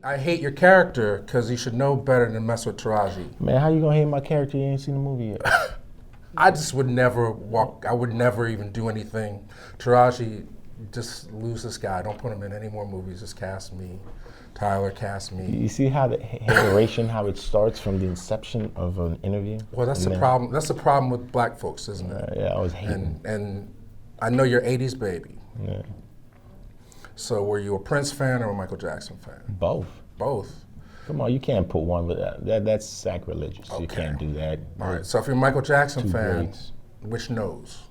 I hate your character because you should know better than mess with Taraji. Man, how you gonna hate my character? You ain't seen the movie yet. I just would never walk. I would never even do anything. Taraji, just lose this guy. Don't put him in any more movies. Just cast me. Tyler, cast me. You see how the hateration, how it starts from the inception of an interview? Well, that's the problem. That's the problem with black folks, isn't it? Yeah, I was hating. And I know you're '80s baby. Yeah. So were you a Prince fan or a Michael Jackson fan? Both. Both. Come on, you can't put one with that. That's sacrilegious. Okay. You can't do that. All right. So if you're a Michael Jackson Two fan, greats. which nose?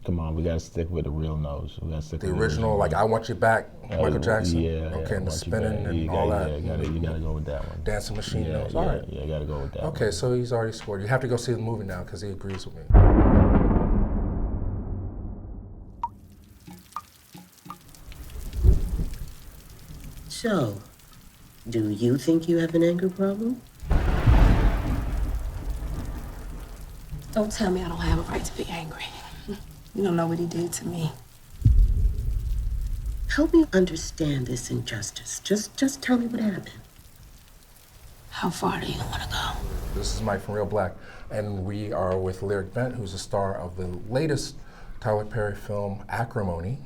Come on, we gotta stick with the real nose. We gotta stick The with original, like "I Want You Back," Michael Jackson. Yeah. Okay, and the Want You spinning Back. and all that. Yeah, you gotta go with that one. Dancing Machine nose. Yeah, All right. yeah, you gotta go with that. Okay, one. so he's already scored. You have to go see the movie now because he agrees with me. So, do you think you have an anger problem? Don't tell me I don't have a right to be angry. You don't know what he did to me. Help me understand this injustice. Just tell me what happened. How far do you want to go? This is Mike from Real Black, and we are with Lyriq Bent, who's the star of the latest Tyler Perry film, Acrimony.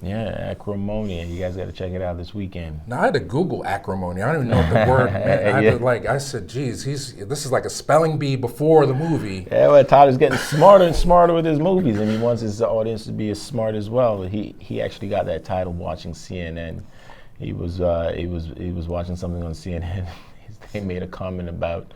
Yeah, Acrimony. You guys gotta check it out this weekend. Now I had to Google acrimony. I don't even know what the word meant. I said, geez, this is like a spelling bee before the movie. Yeah, well, Tyler's getting smarter and smarter with his movies, and he wants his audience to be as smart as well. He actually got that title watching CNN. He was watching something on CNN. They made a comment about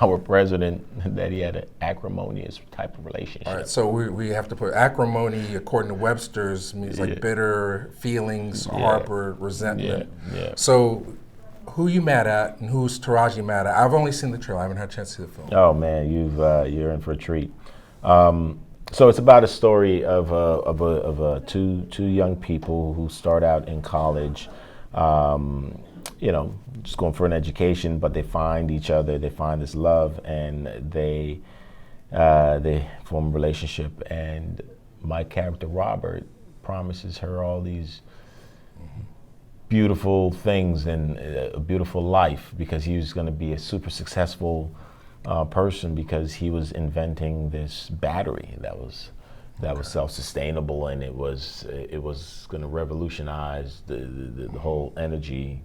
our president that he had an acrimonious type of relationship. All right, so we have to put acrimony, according to Webster's, means like bitter feelings, harbor, resentment. Yeah. So who you mad at and who's Taraji mad at? I've only seen the trailer. I haven't had a chance to see the film. Oh man, you're in for a treat. So it's about a story of two young people who start out in college. Just going for an education, but they find each other, they find this love, and they form a relationship. And my character, Robert, promises her all these beautiful things and a beautiful life because he was going to be a super successful person because he was inventing this battery that was self-sustainable, and it was going to revolutionize the whole energy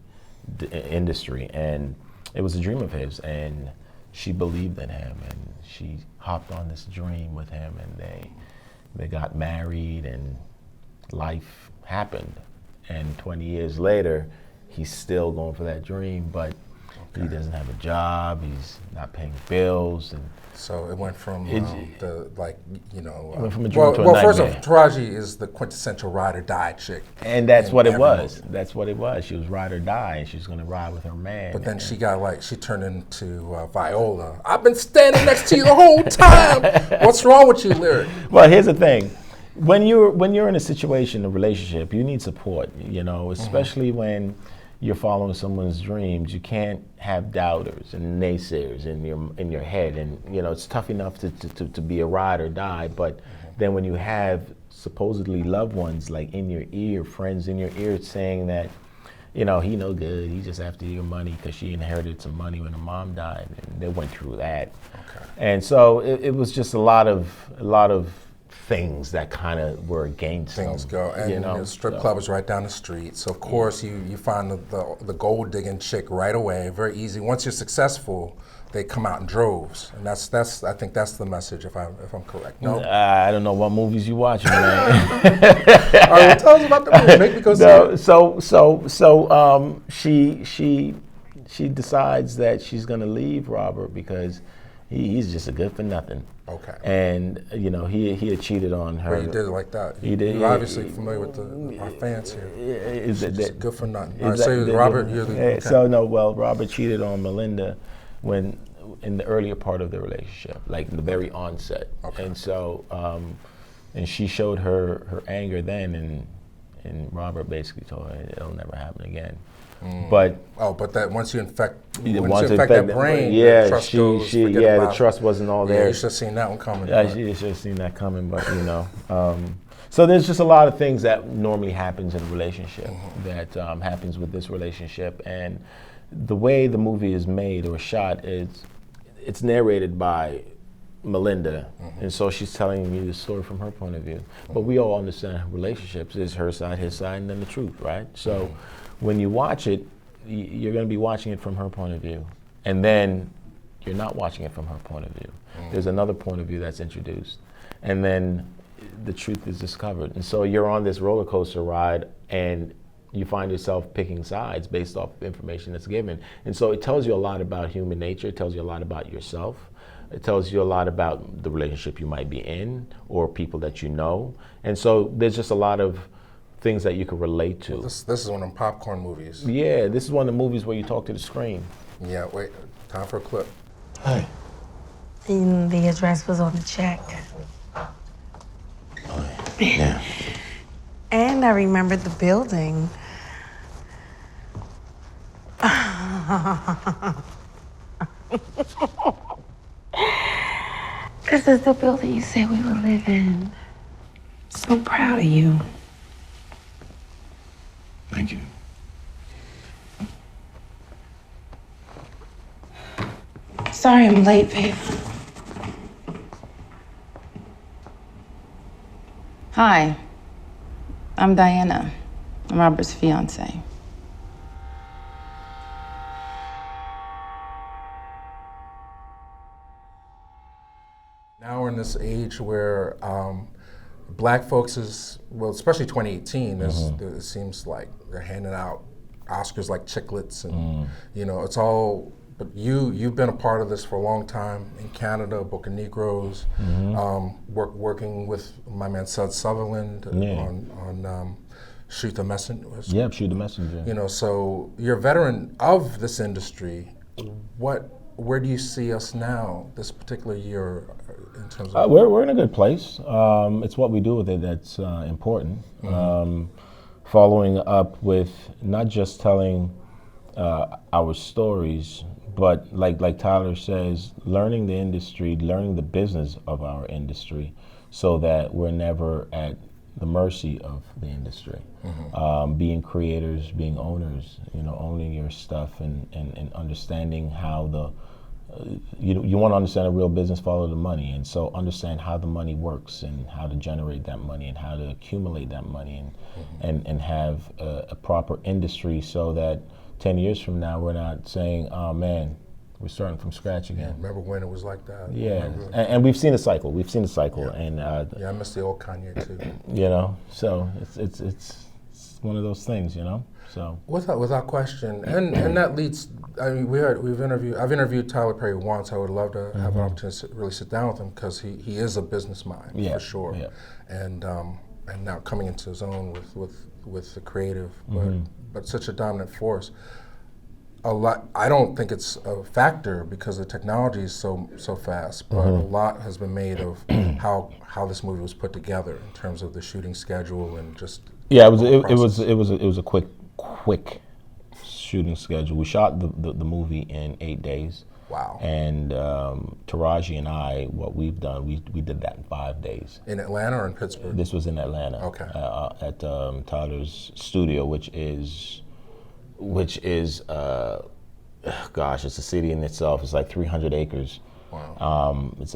industry, and it was a dream of his, and she believed in him, and she hopped on this dream with him, and they got married, and life happened. And 20 years later, he's still going for that dream, but he doesn't have a job, he's not paying bills, and so it went from it went from a dream to a nightmare. First off, Taraji is the quintessential ride or die chick. And that's what it was. That's what it was. She was ride or die, and she was going to ride with her man. But then she turned into Viola. I've been standing next to you the whole time. What's wrong with you, Lyriq? Well, here's the thing. When you're in a situation, a relationship, you need support, especially when you're following someone's dreams. You can't have doubters and naysayers in your head, and it's tough enough to be a ride or die, but then when you have supposedly loved ones like in your ear, friends in your ear saying that he no good, he's just after your money because she inherited some money when her mom died, and they went through that. Okay. And so it was just a lot of things that kind of were against things them, go, and the strip club was right down the street. So of course you find the gold digging chick right away, very easy. Once you're successful, they come out in droves, and that's I think that's the message if I'm correct. No, I don't know what movies you watching, man. All right, well, tell us about the movie. Make me go see it. So she decides that she's gonna leave Robert because he's just a good for nothing. Okay. And he had cheated on her. Well, you did it like that. He did. You're obviously familiar with our fans here. Is just good for nothing. All right, so Robert, you're the. Okay. So no, well, Robert cheated on Melinda when in the earlier part of the relationship, like the very onset. Okay. And so, and she showed her anger then, and Robert basically told her it'll never happen again. But that once you infect once that brain, yeah, the trust goes, the trust wasn't all there. Yeah, you should have seen that one coming. Yeah, you should have seen that coming, but So there's just a lot of things that normally happens in a relationship that happens with this relationship, and the way the movie is made or shot is it's narrated by Melinda, and so she's telling me the story from her point of view. But we all understand relationships is her side, his side, and then the truth, right? So when you watch it, you're going to be watching it from her point of view, and then you're not watching it from her point of view. There's another point of view that's introduced, and then the truth is discovered. And so you're on this roller coaster ride, and you find yourself picking sides based off information that's given. And so it tells you a lot about human nature. It tells you a lot about yourself. It tells you a lot about the relationship you might be in or people that you know. And so there's just a lot of things that you can relate to. Well, this is one of them popcorn movies. Yeah, this is one of the movies where you talk to the screen. Yeah, wait, time for a clip. Hi. The address was on the check. Yeah. And I remembered the building. This is the building you said we would live in. So proud of you. Thank you. Sorry I'm late, babe. Hi, I'm Diana. I'm Robert's fiance. Now we're in this age where black folks well, especially 2018, it seems like they're handing out Oscars like chiclets, and it's all. But you've been a part of this for a long time in Canada, Book of Negroes, working with my man Sud Sutherland on Shoot the Messenger. Yep, Shoot the Messenger. So you're a veteran of this industry. Where do you see us now, this particular year, in terms of? We're in a good place. It's what we do with it that's important. Following up with not just telling our stories, but like Tyler says, learning the industry, learning the business of our industry, so that we're never at the mercy of the industry. Being creators, being owners, owning your stuff, and understanding how the you want to understand a real business, follow the money, and so understand how the money works and how to generate that money and how to accumulate that money, and have a proper industry, so that 10 years from now we're not saying, oh man, we're starting from scratch again. Remember when it was like that? Yeah, and we've seen a cycle. And yeah, I miss the old Kanye too. So it's one of those things, So without question, and that leads. I mean, I've interviewed Tyler Perry once. I would love to have an opportunity to really sit down with him, because he is a business mind for sure, and now coming into his own with the creative, but such a dominant force. I don't think it's a factor because the technology is so fast, but a lot has been made of how this movie was put together in terms of the shooting schedule and just. Yeah, it was a quick shooting schedule. We shot the movie in 8 days. Wow. And Taraji and I, what we've done, we did that in 5 days. In Atlanta or in Pittsburgh? This was in Atlanta. Okay. At Tyler's studio, which is gosh, it's a city in itself. It's like 300 acres. Wow. It's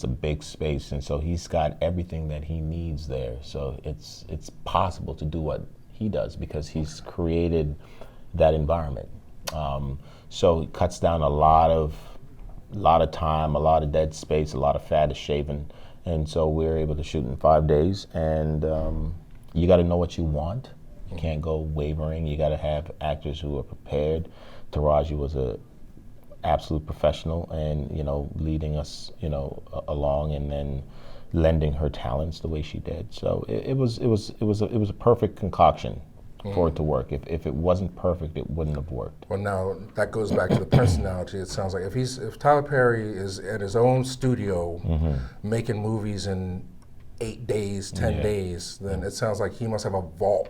a big space, and so he's got everything that he needs there. So it's possible to do what he does because he's created that environment. So it cuts down a lot of time, a lot of dead space, a lot of fat is shaven, and so we're able to shoot in 5 days. And you got to know what you want. You can't go wavering. You got to have actors who are prepared. Taraji was a absolute professional, and leading us along, and then lending her talents the way she did. So it was a perfect concoction for it to work. If it wasn't perfect, it wouldn't have worked. Well, now that goes back to the personality. It sounds like if Tyler Perry is at his own studio making movies in 8 days, 10 days, then it sounds like he must have a vault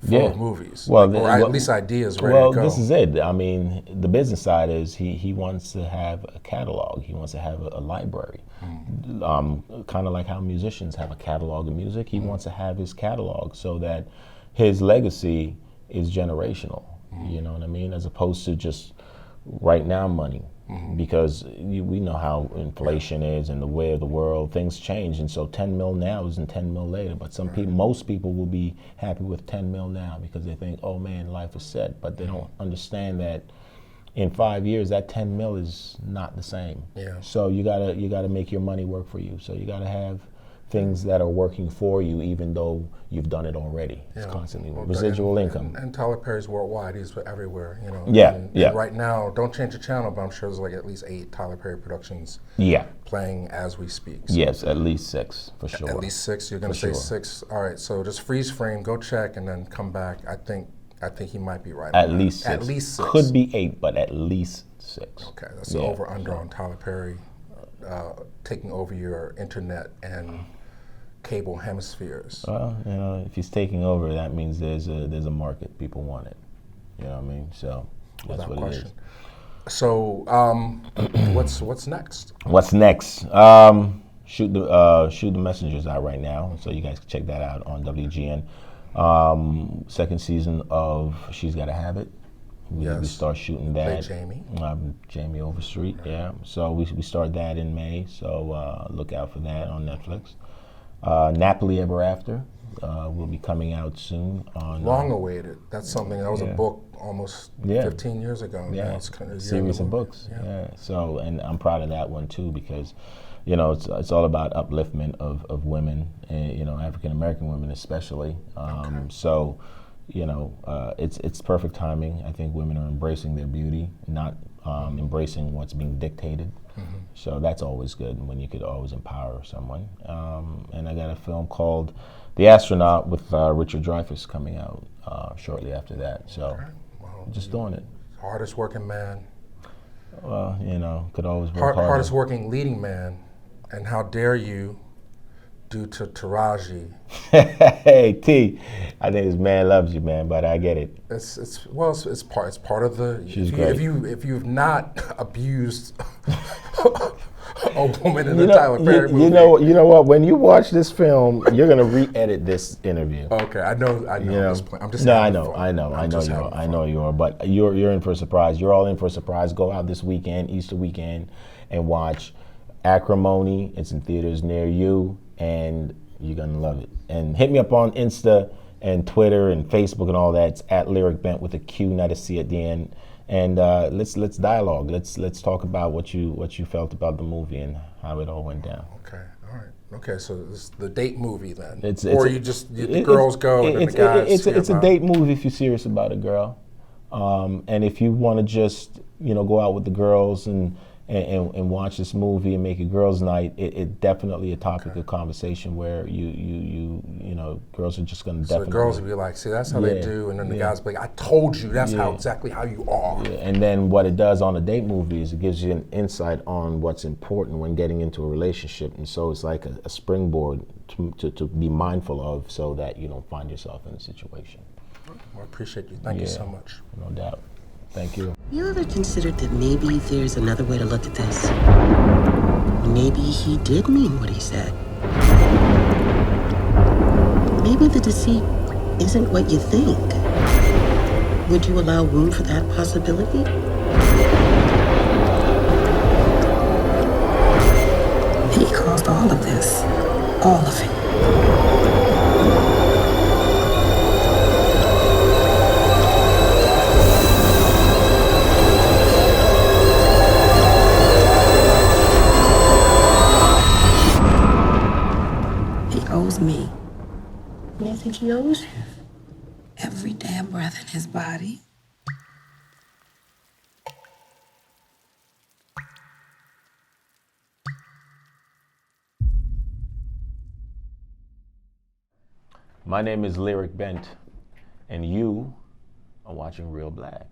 for movies, Well, or at least ideas ready well, to go. this is it. I mean, the business side is he wants to have a catalog. He wants to have a library. Kind of like how musicians have a catalog of music. He wants to have his catalog so that his legacy is generational. You know what I mean? As opposed to just right now money. Because we know how inflation is and the way of the world, things change, and so 10 mil now isn't 10 mil later. But some people, most people will be happy with 10 mil now because they think, oh man, life is set. But they don't understand that in 5 years, that 10 mil is not the same. Yeah. So you gotta make your money work for you. So you gotta have things that are working for you, even though you've done it already. It's constantly residual income. And Tyler Perry's worldwide; he's everywhere. You know. Yeah, And right now, don't change the channel, but I'm sure there's like at least 8 Tyler Perry productions. Yeah. Playing as we speak. So Yes, at least 6 for sure. at least 6. You're gonna say 6. All right. So just freeze frame, go check, and then come back. I think he might be right. At on least that. 6. At least 6. Could be 8, but at least 6. Okay, that's the over under on Tyler Perry taking over your internet and cable hemispheres. Well, you know, if he's taking over, that means there's a market. People want it. You know what I mean? So that's Without what question. it is. So what's next? What's next? Shoot the messengers out right now, so you guys can check that out on WGN. Second season of She's Gotta Have It. We start shooting that. Play Jamie. Jamie Overstreet. Yeah. So we start that in May. So look out for that on Netflix. Napoli Ever After will be coming out soon. On Long awaited. That's something that was a book almost 15 years ago. Yeah, Now it's kind of series of books. Yeah. So, and I'm proud of that one too because, you know, it's all about upliftment of women, you know, African American women especially. So, you know, it's perfect timing. I think women are embracing their beauty, not embracing what's being dictated. So that's always good when you could always empower someone. And I got a film called The Astronaut with Richard Dreyfuss coming out shortly after that. So just doing it. Hardest working man. Well, you know, could always work harder. Hardest working leading man. And how dare you, due to Taraji. Hey T, I think this man loves you, man, but I get it. It's part of the. She's great. If you've not abused a woman in a Tyler Perry movie, you know what? When you watch this film, you're gonna re-edit this interview. Okay, I know. You know? I'm just. No, having I know fun. I know you are. But you're in for a surprise. You're all in for a surprise. Go out this weekend, Easter weekend, and watch Acrimony. It's in theaters near you, and you're gonna love it. And hit me up on Insta and Twitter and Facebook and all that. It's at Lyriq Bent with a Q, not a C at the end. And let's dialogue. Let's talk about what you felt about the movie and how it all went down. Okay, all right. Okay, so it's the date movie then, the girls go and then the guys. It's a date movie if you're serious about a girl, and if you want to just go out with the girls and watch this movie and make it girls' night, it definitely a topic of conversation where you girls are just gonna So the definitely. girls would be like, see, that's how they do, and then the guys would be like, I told you, that's exactly how you are. Yeah, and then what it does on a date movie is it gives you an insight on what's important when getting into a relationship, and so it's like a springboard to be mindful of so that you don't find yourself in a situation. Well, I appreciate you. Thank you so much. No doubt. Thank you. You ever considered that maybe there's another way to look at this? Maybe he did mean what he said. Maybe the deceit isn't what you think. Would you allow room for that possibility? He caused all of this. All of it. Owes me. What do you think he owes you? Every damn breath in his body. My name is Lyriq Bent, and you are watching Real Black.